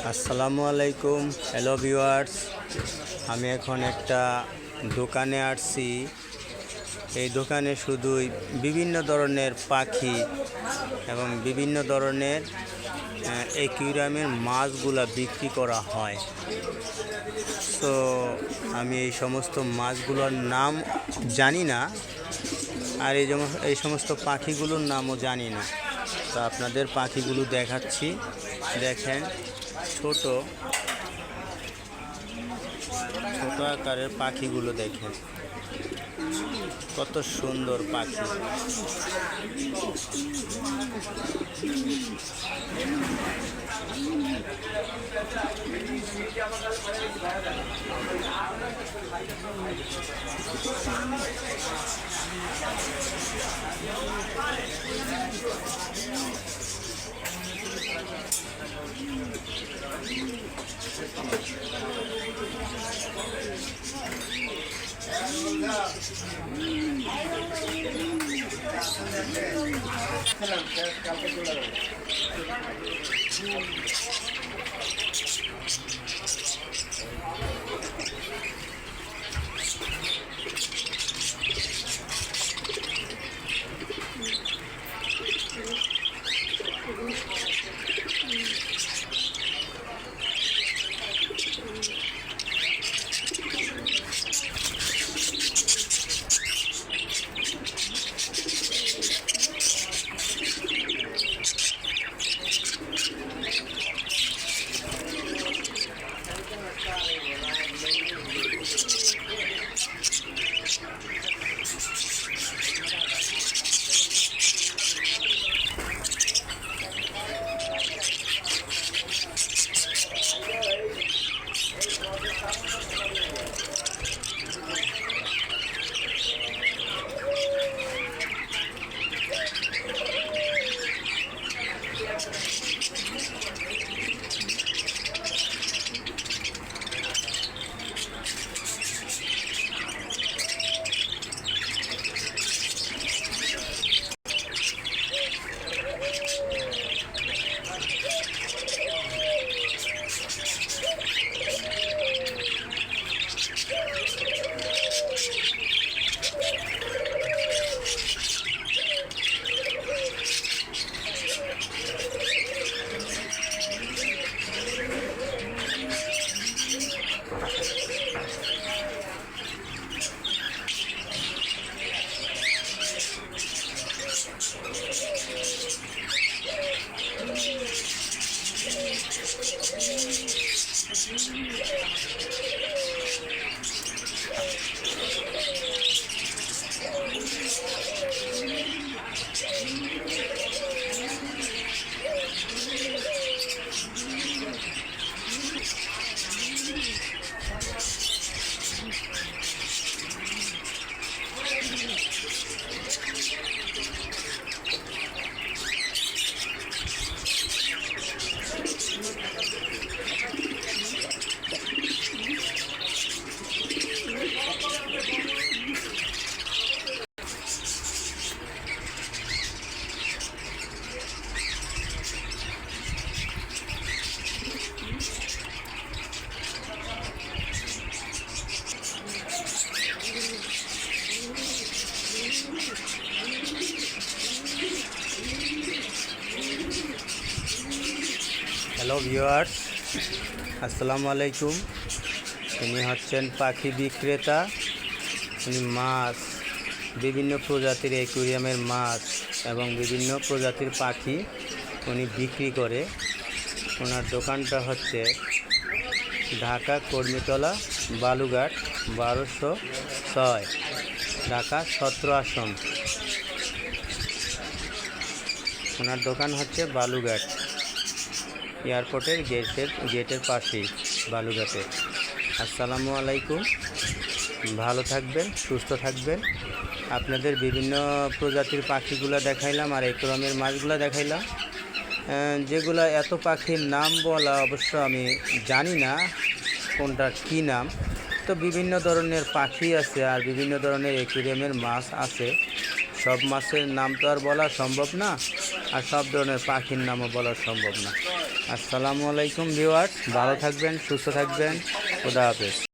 আসসালামু আলাইকুম, hello viewers. আমি এখন একটা দোকানে আসছি। এই দোকানে শুধুই বিভিন্ন ধরনের পাখি এবং বিভিন্ন ধরনের অ্যাকুয়ারিয়ামের মাছগুলা বিক্রি করা হয়। তো আমি এই সমস্ত মাছগুলোর নাম জানি না, আর এই সমস্ত পাখিগুলোর নামও জানি না। তো আপনাদের পাখিগুলো দেখাচ্ছি, দেখেন। ছোট ছোট আকারের পাখিগুলো দেখেন, কত সুন্দর পাখি। হ্যালো ভিউয়ার্স, আসসালামু আলাইকুম। ইনি হচ্ছেন পাখি বিক্রেতা। উনি মাছ, বিভিন্ন প্রজাতির অ্যাকুয়ারিয়ামের মাছ এবং বিভিন্ন প্রজাতির পাখি উনি বিক্রি করে। ওনার দোকানটা হচ্ছে ঢাকা কর্মীতলা, বালুঘাট, 1206, ঢাকা 17 আসন। ওনার দোকান হচ্ছে বালুঘাট এয়ারপোর্টের গেটের পাশেই, বালুঘাটে। আসসালামু আলাইকুম, ভালো থাকবেন, সুস্থ থাকবেন। আপনাদের বিভিন্ন প্রজাতির পাখিগুলো দেখাইলাম আর অ্যাকুয়ারিয়ামের মাছগুলো দেখাইলাম। যেগুলো এত পাখির নাম বলা অবশ্য আমি জানি না কোনটার কী নাম। তো বিভিন্ন ধরনের পাখি আছে আর বিভিন্ন ধরনের অ্যাকুয়ারিয়ামের মাছ আছে। সব মাছের নাম তো আর বলা সম্ভব না। আর সব ধরনের পাখির নামও বলা সম্ভব না। আসসালামু আলাইকুম ভিউয়ার্স, ভালো থাকবেন, সুস্থ থাকবেন, খোদা হাফেজ।